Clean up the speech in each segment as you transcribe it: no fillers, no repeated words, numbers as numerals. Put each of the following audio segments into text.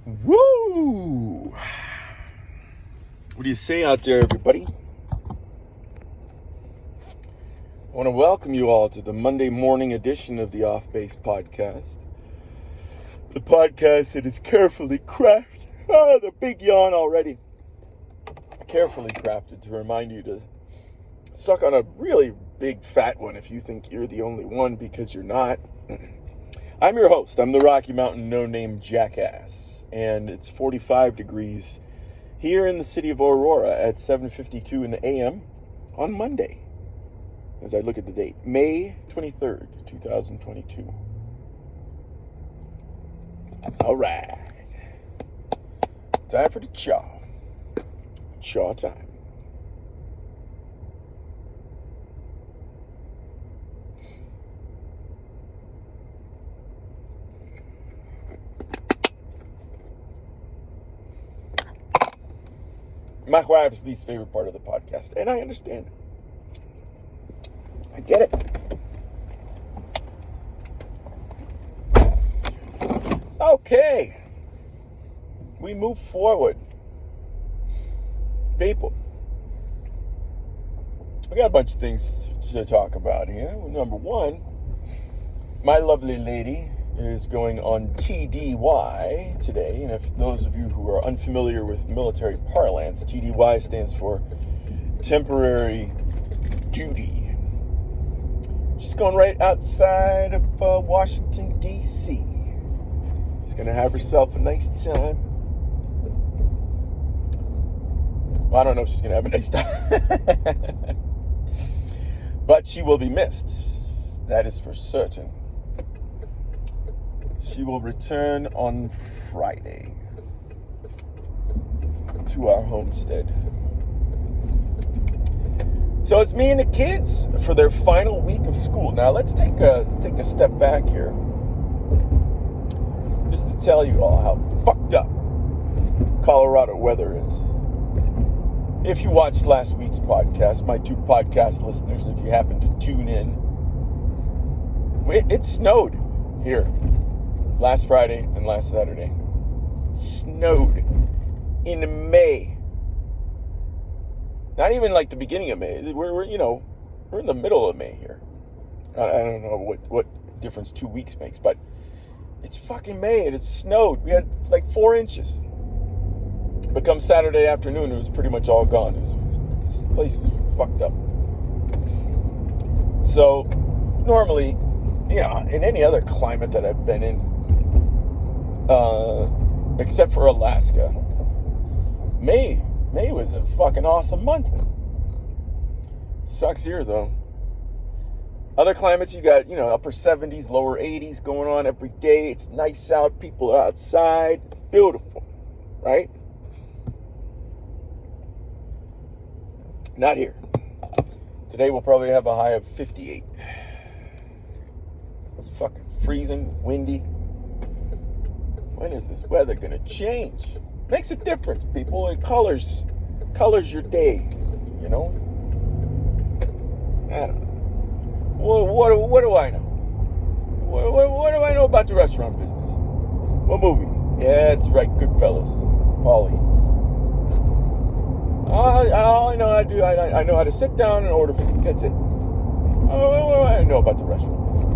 Woo! What do you say out there, everybody? I want to welcome you all to the Monday morning edition of the Off Base Podcast. The podcast that is carefully crafted. The big yawn already. Carefully crafted to remind you to suck on a really big fat one if you think you're the only one, because you're not. I'm your host. I'm the Rocky Mountain no-name Jackass, and it's 45 degrees here in the city of Aurora at 7:52 in the a.m. on Monday. As I look at the date, May 23rd, 2022. All right. Time for the chaw. Chaw time. My wife's least favorite part of the podcast, and I understand it. I get it. Okay. We move forward. People. We got a bunch of things to talk about here. Number one, my lovely lady is going on TDY today. And if those of you who are unfamiliar with military parlance, TDY stands for temporary duty. She's going right outside of Washington, D.C. She's going to have herself a nice time. Well, I don't know if she's going to have a nice time. But she will be missed. That is for certain. She will return on Friday to our homestead. So it's me and the kids for their final week of school. Now let's take a step back here, just to tell you all how fucked up Colorado weather is. If you watched last week's podcast, my two podcast listeners, if you happen to tune in, it snowed here last Friday and last Saturday. Snowed in May. Not even like the beginning of May. We're in the middle of May here. I don't know what difference 2 weeks makes, but it's fucking May and it snowed. We had like 4 inches. But come Saturday afternoon, it was pretty much all gone. This place is fucked up. So normally, in any other climate that I've been in, except for Alaska, May was a fucking awesome month. It sucks here though. Other climates, you got, upper 70s, lower 80s going on every day. It's nice out. People are outside. Beautiful, right? Not here. Today we'll probably have a high of 58. It's fucking freezing, windy. When is this weather gonna change? Makes a difference, people. It colors your day, I don't know. What do I know? What do I know about the restaurant business? What movie? Yeah, that's right, Goodfellas. Paulie. All I know how to do, I know how to sit down and order food. That's it. What do I know about the restaurant business?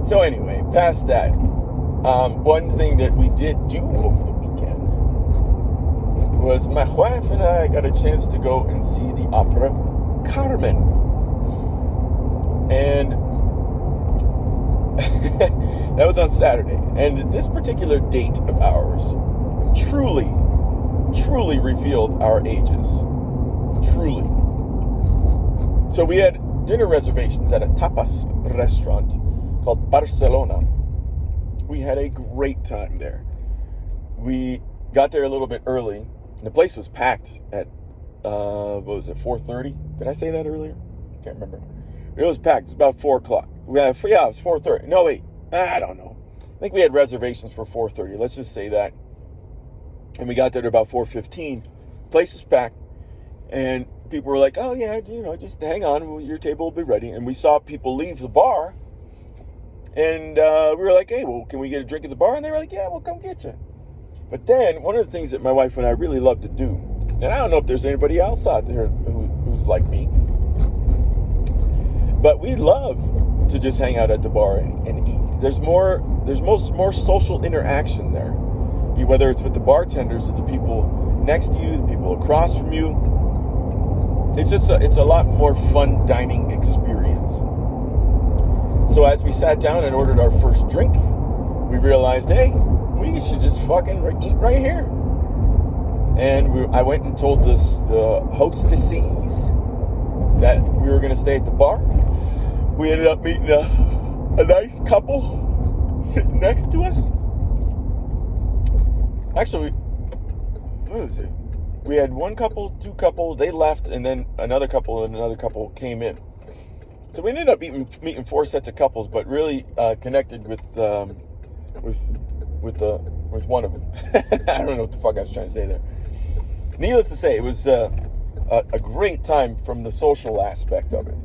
So anyway, past that, one thing that we did do over the weekend was my wife and I got a chance to go and see the opera Carmen. And that was on Saturday. And this particular date of ours truly revealed our ages. Truly. So we had dinner reservations at a tapas restaurant called Barcelona. We had a great time there. We got there a little bit early. The place was packed at, 4:30? Did I say that earlier? I can't remember. It was packed. It was about 4 o'clock. It was 4:30. No, wait. I don't know. I think we had reservations for 4:30. Let's just say that. And we got there at about 4:15. Place was packed. And people were like, oh, yeah, just hang on. Your table will be ready. And we saw people leave the bar And we were like, hey, well, can we get a drink at the bar? And they were like, yeah, we'll come get you. But then one of the things that my wife and I really love to do, and I don't know if there's anybody else out there who's like me, but we love to just hang out at the bar and eat. There's more social interaction there, whether it's with the bartenders or the people next to you, the people across from you. It's a lot more fun dining experience. So as we sat down and ordered our first drink, we realized, hey, we should just fucking eat right here. And I went and told the hostesses that we were going to stay at the bar. We ended up meeting a nice couple sitting next to us. Actually, what was it? We had one couple, two couple, they left, and then another couple and another couple came in. So we ended up meeting four sets of couples, but really connected with one of them. I don't know what the fuck I was trying to say there. Needless to say, it was a great time from the social aspect of it.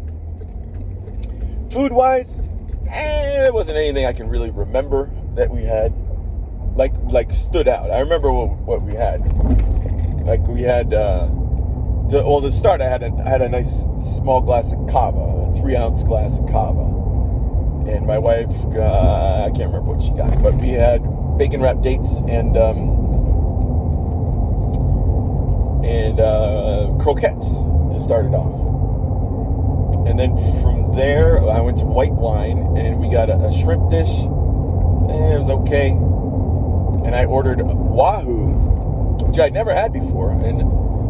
Food-wise, there wasn't anything I can really remember that we had, like stood out. I remember what we had. Like we had, to start, I had a nice small glass of cava, a 3-ounce glass of cava. And my wife, I can't remember what she got, but we had bacon wrapped dates and croquettes to start it off. And then from there, I went to white wine and we got a shrimp dish. It was okay. And I ordered wahoo, which I'd never had before. And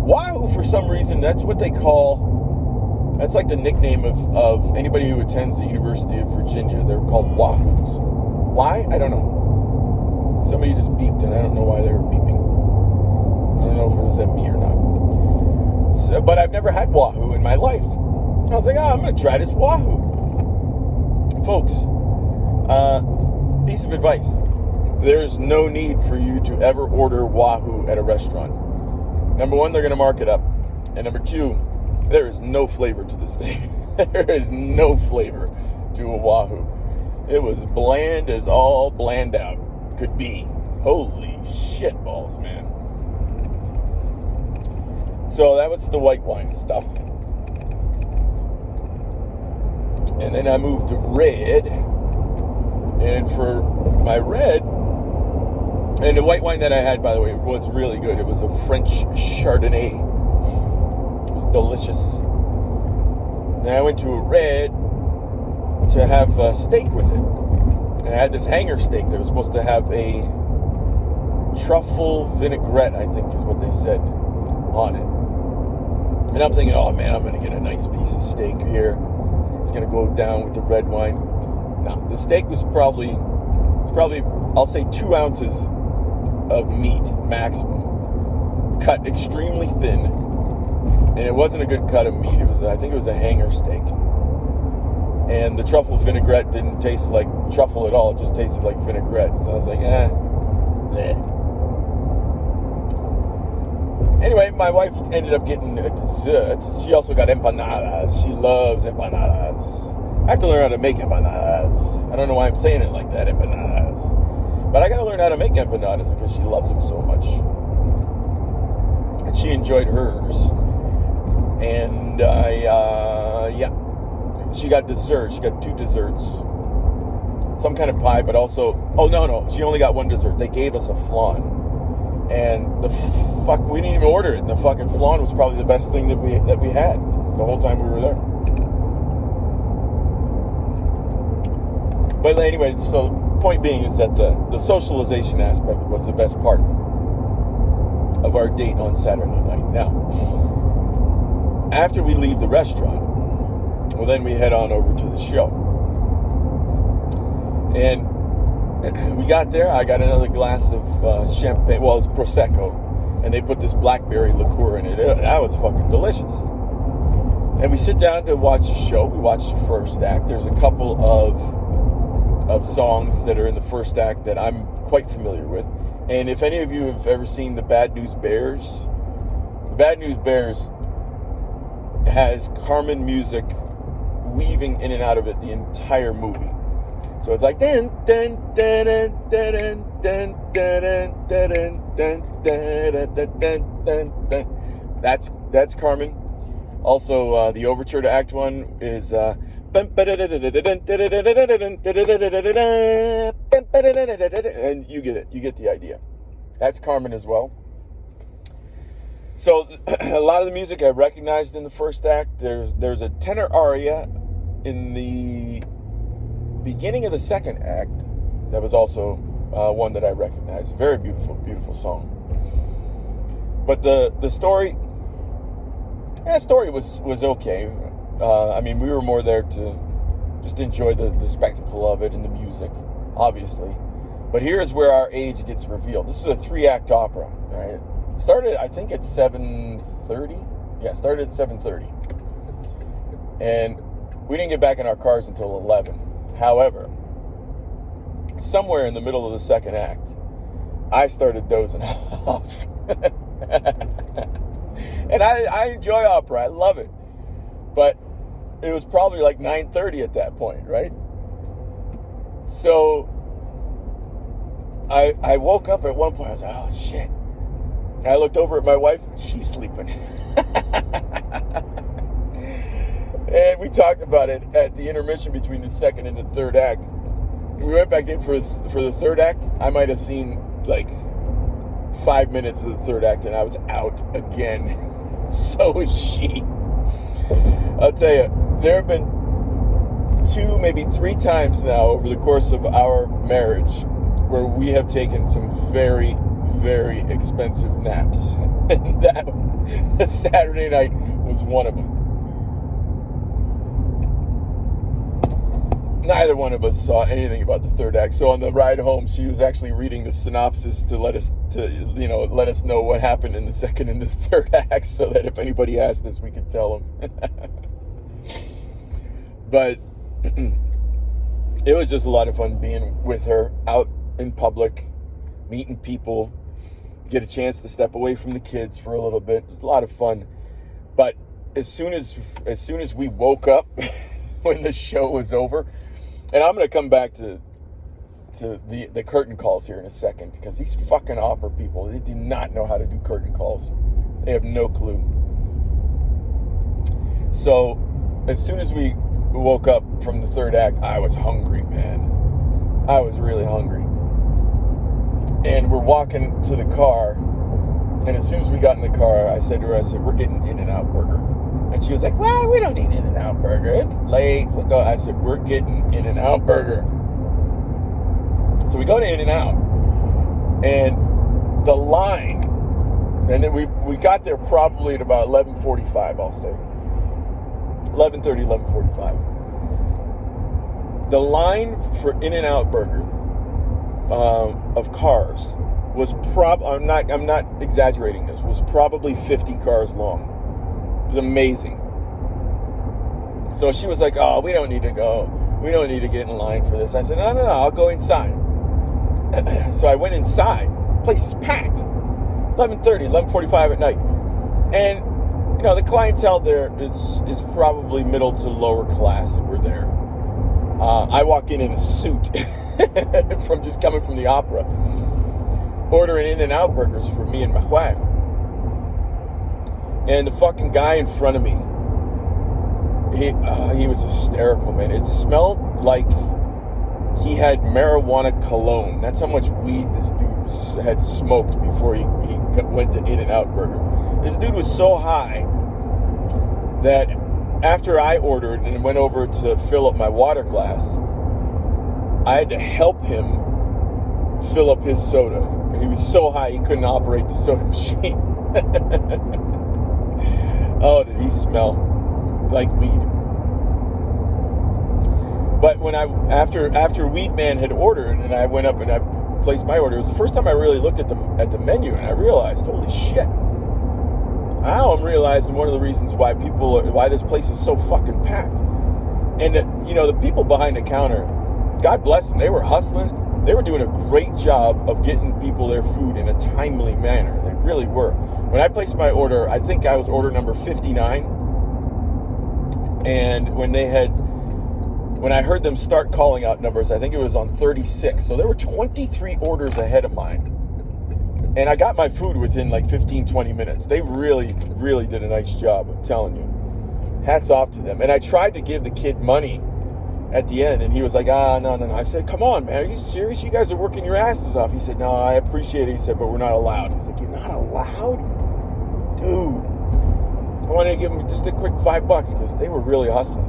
wahoo, for some reason, that's what they call, that's like the nickname of anybody who attends the University of Virginia. They're called wahoos. Why? I don't know. Somebody just beeped and I don't know why they were beeping. I don't know if it was at me or not. So, but I've never had wahoo in my life. I was like, I'm going to try this wahoo. Folks, piece of advice. There's no need for you to ever order wahoo at a restaurant. Number one, they're going to mark it up. And number two, there is no flavor to this thing. There is no flavor to a wahoo. It was bland as all bland out could be. Holy shit balls, man. So that was the white wine stuff. And then I moved to red. And for my red, and the white wine that I had, by the way, was really good. It was a French Chardonnay. It was delicious. Then I went to a red to have a steak with it. And I had this hanger steak that was supposed to have a truffle vinaigrette, I think is what they said on it. And I'm thinking, oh man, I'm going to get a nice piece of steak here. It's going to go down with the red wine. No, the steak was probably, I'll say 2 ounces of meat maximum, cut extremely thin, and it wasn't a good cut of meat. I think it was a hanger steak, and the truffle vinaigrette didn't taste like truffle at all. It just tasted like vinaigrette. So I was like, bleh. Anyway, my wife ended up getting a dessert. She also got empanadas. She loves empanadas. I have to learn how to make empanadas. I don't know why I'm saying it like that, empanadas. But I got to learn how to make empanadas because she loves them so much. And she enjoyed hers. And she got dessert. She got 2 desserts. Some kind of pie, but also, no, she only got 1 dessert. They gave us a flan. And we didn't even order it. And the fucking flan was probably the best thing that we had the whole time we were there. But anyway, so point being is that the socialization aspect was the best part of our date on Saturday night. Now, after we leave the restaurant, well, then we head on over to the show. And we got there. I got another glass of champagne. Well, it's Prosecco. And they put this blackberry liqueur in it. That was fucking delicious. And we sit down to watch the show. We watch the first act. There's a couple of songs that are in the first act that I'm quite familiar with. And if any of you have ever seen The Bad News Bears, The Bad News Bears has Carmen music weaving in and out of it the entire movie. So it's like dun dun dun dun dun dun dun dun dun dun. That's Carmen. Also, the overture to Act 1 is and you get it. You get the idea. That's Carmen as well. So a lot of the music I recognized in the first act. There's a tenor aria in the beginning of the second act that was also one that I recognized. Very beautiful, beautiful song. But the story was okay. I mean, we were more there to just enjoy the spectacle of it and the music, obviously. But here's where our age gets revealed. This was a 3-act opera, right? It started, I think, at 7:30. Yeah, it started at 7:30. And we didn't get back in our cars until 11. However, somewhere in the middle of the second act, I started dozing off. And I enjoy opera. I love it. But it was probably like 9:30 at that point, right? So I woke up at one point. I was like, oh, shit. And I looked over at my wife. She's sleeping. And we talked about it at the intermission between the second and the third act. We went back in for the third act. I might have seen like 5 minutes of the third act, and I was out again. So was she. I'll tell you, there have been 2, maybe 3 times now over the course of our marriage where we have taken some very, very expensive naps. And that Saturday night was one of them. Neither one of us saw anything about the third act. So on the ride home, she was actually reading the synopsis to let us know what happened in the second and the third act, so that if anybody asked us, we could tell them. But it was just a lot of fun being with her out in public, meeting people, get a chance to step away from the kids for a little bit. It was a lot of fun. But as soon as we woke up when the show was over, and I'm going to come back to the curtain calls here in a second, because these fucking opera people, they do not know how to do curtain calls. They have no clue. So as soon as we woke up from the third act, I was hungry, man. I was really hungry. And we're walking to the car, and as soon as we got in the car, I said to her, we're getting In-N-Out Burger. And she was like, well, we don't need In-N-Out Burger. It's late. We'll go. I said, we're getting In-N-Out Burger. So we go to In-N-Out, and the line, and then we got there probably at about 11:45, I'll say. 11:30, 11:45. The line for In-N-Out Burger of cars was I'm not exaggerating this, was probably 50 cars long. It was amazing. So she was like, oh, we don't need to go. We don't need to get in line for this. I said, no, I'll go inside. So I went inside. The place is packed. 11:30, 11:45 at night. And, the clientele there is probably middle to lower class. We're there. I walk in a suit from just coming from the opera, ordering In-N-Out Burgers for me and my wife. And the fucking guy in front of me, he was hysterical, man. It smelled like he had marijuana cologne. That's how much weed this dude had smoked before he went to In-N-Out Burger. This dude was so high that after I ordered and went over to fill up my water glass, I had to help him fill up his soda. He was so high he couldn't operate the soda machine. Oh, did he smell like weed. But when after Weed Man had ordered and I went up and I placed my order, it was the first time I really looked at the menu, and I realized, holy shit. Now I'm realizing one of the reasons why this place is so fucking packed. And the people behind the counter, God bless them, they were hustling. They were doing a great job of getting people their food in a timely manner. They really were. When I placed my order, I think I was order number 59. And when they had when I heard them start calling out numbers, I think it was on 36. So there were 23 orders ahead of mine. And I got my food within like 15, 20 minutes. They really, really did a nice job, I'm telling you. Hats off to them. And I tried to give the kid money at the end, and he was like, no. I said, come on, man, are you serious? You guys are working your asses off. He said, no, I appreciate it. He said, but we're not allowed. I was like, you're not allowed? Dude. I wanted to give him just a quick $5 because they were really hustling.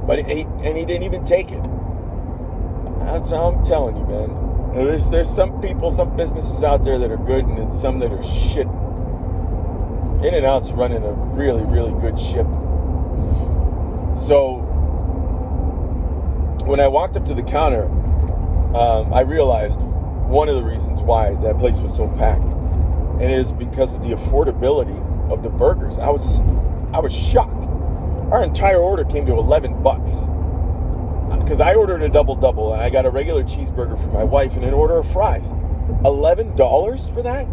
But he didn't even take it. That's how I'm telling you, man. There's some people, some businesses out there that are good, and then some that are shit. In-N-Out's running a really, really good ship. So when I walked up to the counter, I realized one of the reasons why that place was so packed, and it is because of the affordability of the burgers. I was shocked. Our entire order came to $11 because I ordered a double and I got a regular cheeseburger for my wife and an order of fries. $11 for that,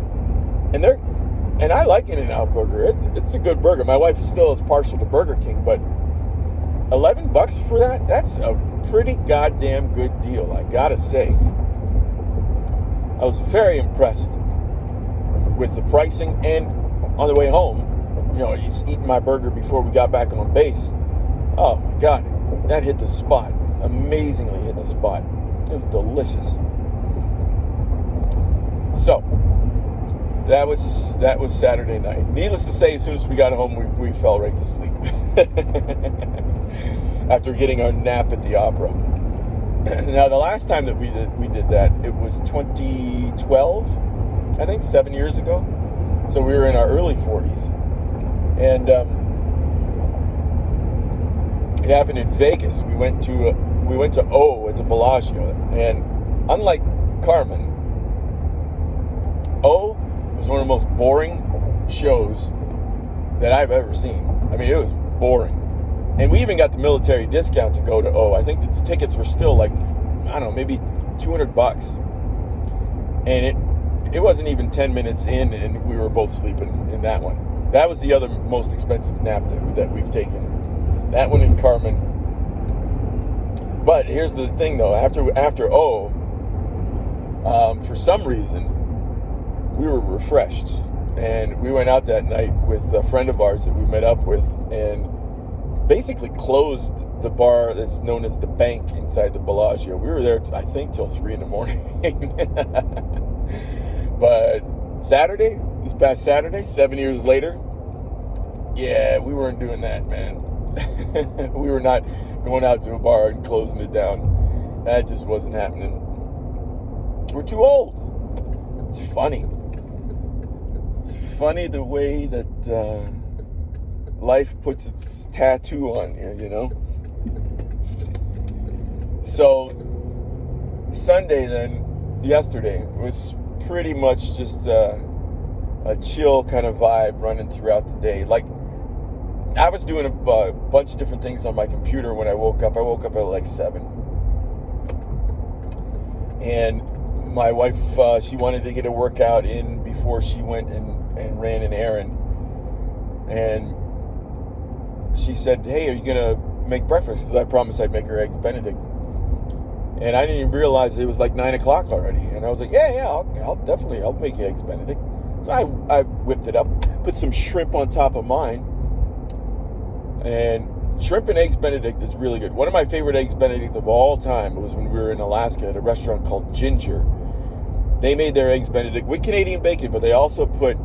and I like In-N-Out burger. It's a good burger. My wife still is partial to Burger King, but $11 for that? That's a pretty goddamn good deal, I gotta say. I was very impressed with the pricing, and on the way home, just eating my burger before we got back on base. Oh my God, that hit the spot. Amazingly hit the spot. It was delicious. So that was Saturday night. Needless to say, as soon as we got home, we fell right to sleep after getting our nap at the opera. Now, the last time that we did that, it was 2012, I think, 7 years ago. So we were in our early 40s, and it happened in Vegas. We went to O at the Bellagio, and unlike Carmen, O was one of the most boring shows that I've ever seen. I mean, it was boring. And we even got the military discount to go to O. I think the tickets were still like, I don't know, maybe $200. And it wasn't even 10 minutes in, and we were both sleeping in that one. That was the other most expensive nap that we've taken. That one in Carmen. But here's the thing, though. After O, for some reason, we were refreshed. And we went out that night with a friend of ours that we met up with, and basically closed the bar that's known as the Bank inside the Bellagio. We were there, I think, till 3 a.m. But this past Saturday, 7 years later, yeah, we weren't doing that, man. We were not going out to a bar and closing it down. That just wasn't happening. We're too old. It's funny. It's funny the way that life puts its tattoo on you, So Sunday yesterday was pretty much just a chill kind of vibe running throughout the day. Like, I was doing a bunch of different things on my computer when I woke up. I woke up at like 7. And my wife, she wanted to get a workout in before she went and ran an errand. And she said, hey, are you going to make breakfast? Because I promised I'd make her Eggs Benedict. And I didn't even realize it was like 9 o'clock already. And I was like, yeah, I'll make you Eggs Benedict. So I whipped it up, put some shrimp on top of mine. And shrimp and Eggs Benedict is really good. One of my favorite Eggs Benedict of all time was when we were in Alaska at a restaurant called Ginger. They made their Eggs Benedict with Canadian bacon, but they also put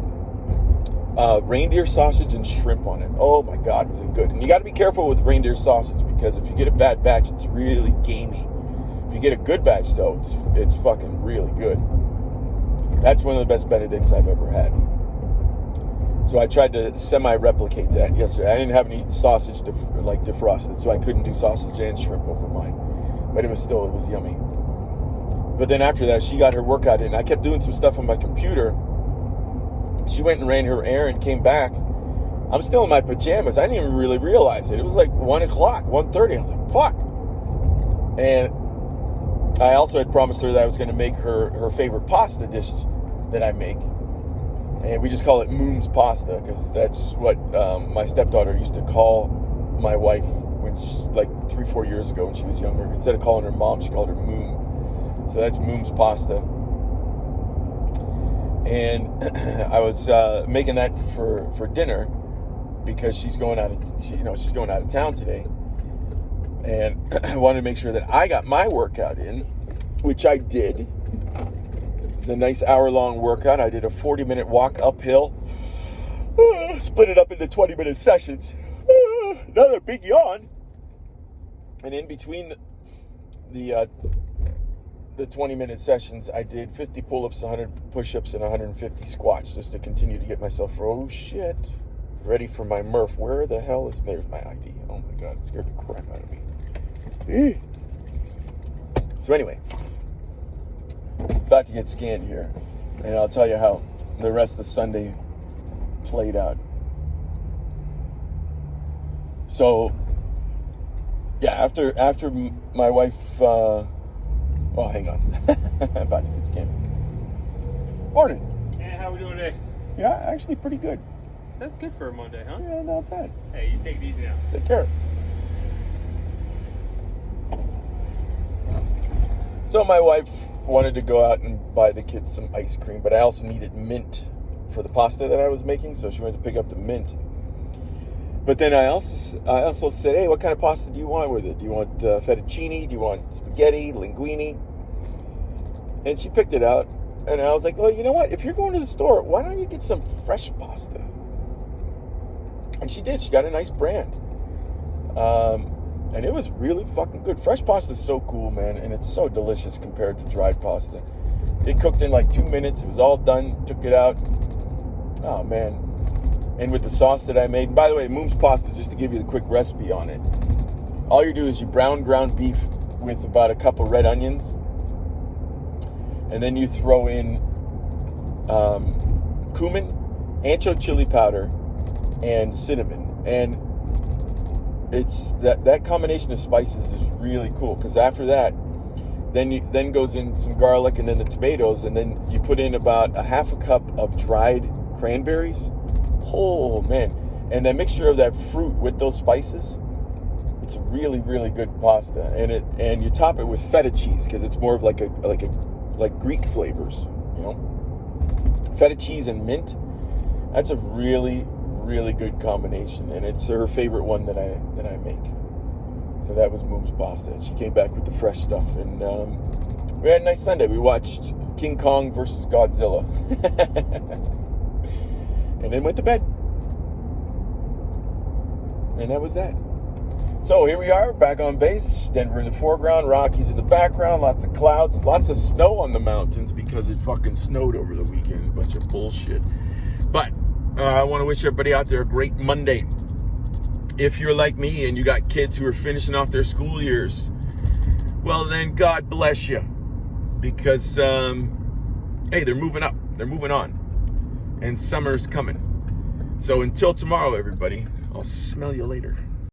reindeer sausage and shrimp on it. Oh my God, was it good. And you got to be careful with reindeer sausage, because if you get a bad batch, it's really gamey. If you get a good batch, though, it's fucking really good. That's one of the best Benedicts I've ever had. So I tried to semi-replicate that yesterday. I didn't have any sausage defrosted, so I couldn't do sausage and shrimp over mine. But it was yummy. But then after that, she got her workout in. I kept doing some stuff on my computer. She went and ran her errand, came back. I'm still in my pajamas. I didn't even really realize it. It was like 1 o'clock, 1:30. I was like, fuck. And I also had promised her that I was going to make her favorite pasta dish that I make. And we just call it Moom's Pasta, because that's what my stepdaughter used to call my wife when she, like, 3-4 years ago when she was younger. Instead of calling her mom, she called her Moom. So that's Moom's pasta. And I was making that for dinner because she's going out of town today, and I wanted to make sure that I got my workout in, which I did. It's a nice hour-long workout. I did a 40-minute walk uphill, split it up into 20-minute sessions. Another big yawn, and in between the 20-minute sessions, I did 50 pull-ups, 100 push-ups, and 150 squats just to continue to get myself, oh shit, ready for my Murph. Where the hell is, there's my ID. Oh my God, it scared the crap out of me. So anyway, about to get scanned here, and I'll tell you how the rest of Sunday played out. So, yeah, after my wife, oh, hang on. I'm about to get scanned. Morning. Hey, how we doing today? Yeah, actually pretty good. That's good for a Monday, huh? Yeah, not bad. Hey, you take it easy now. Take care. So my wife wanted to go out and buy the kids some ice cream, but I also needed mint for the pasta that I was making, so she went to pick up the mint. But then I also said, hey, what kind of pasta do you want with it? Do you want fettuccine? Do you want spaghetti, linguine? And she picked it out. And I was like, well, you know what? If you're going to the store, why don't you get some fresh pasta? And she did. She got a nice brand. And it was really fucking good. Fresh pasta is so cool, man. And it's so delicious compared to dried pasta. It cooked in like 2 minutes. It was all done. Took it out. Oh, man. And with the sauce that I made. And by the way, Moom's pasta, just to give you the quick recipe on it. All you do is you brown ground beef with about a cup of red onions. And then you throw in cumin, ancho chili powder, and cinnamon. And it's that combination of spices is really cool. Because after that, then goes in some garlic and then the tomatoes. And then you put in about a half a cup of dried cranberries. Oh man, and that mixture of that fruit with those spices, it's really, really good pasta. And you top it with feta cheese because it's more of like Greek flavors, you know. Feta cheese and mint. That's a really, really good combination, and it's her favorite one that I make. So that was Moom's pasta. She came back with the fresh stuff, and we had a nice Sunday. We watched King Kong versus Godzilla. And then went to bed. And that was that. So here we are, back on base. Denver in the foreground, Rockies in the background, lots of clouds, lots of snow on the mountains because it fucking snowed over the weekend. A bunch of bullshit. But I want to wish everybody out there a great Monday. If you're like me and you got kids who are finishing off their school years, well then God bless you. Because, hey, they're moving up. They're moving on. And summer's coming. So until tomorrow, everybody, I'll smell you later.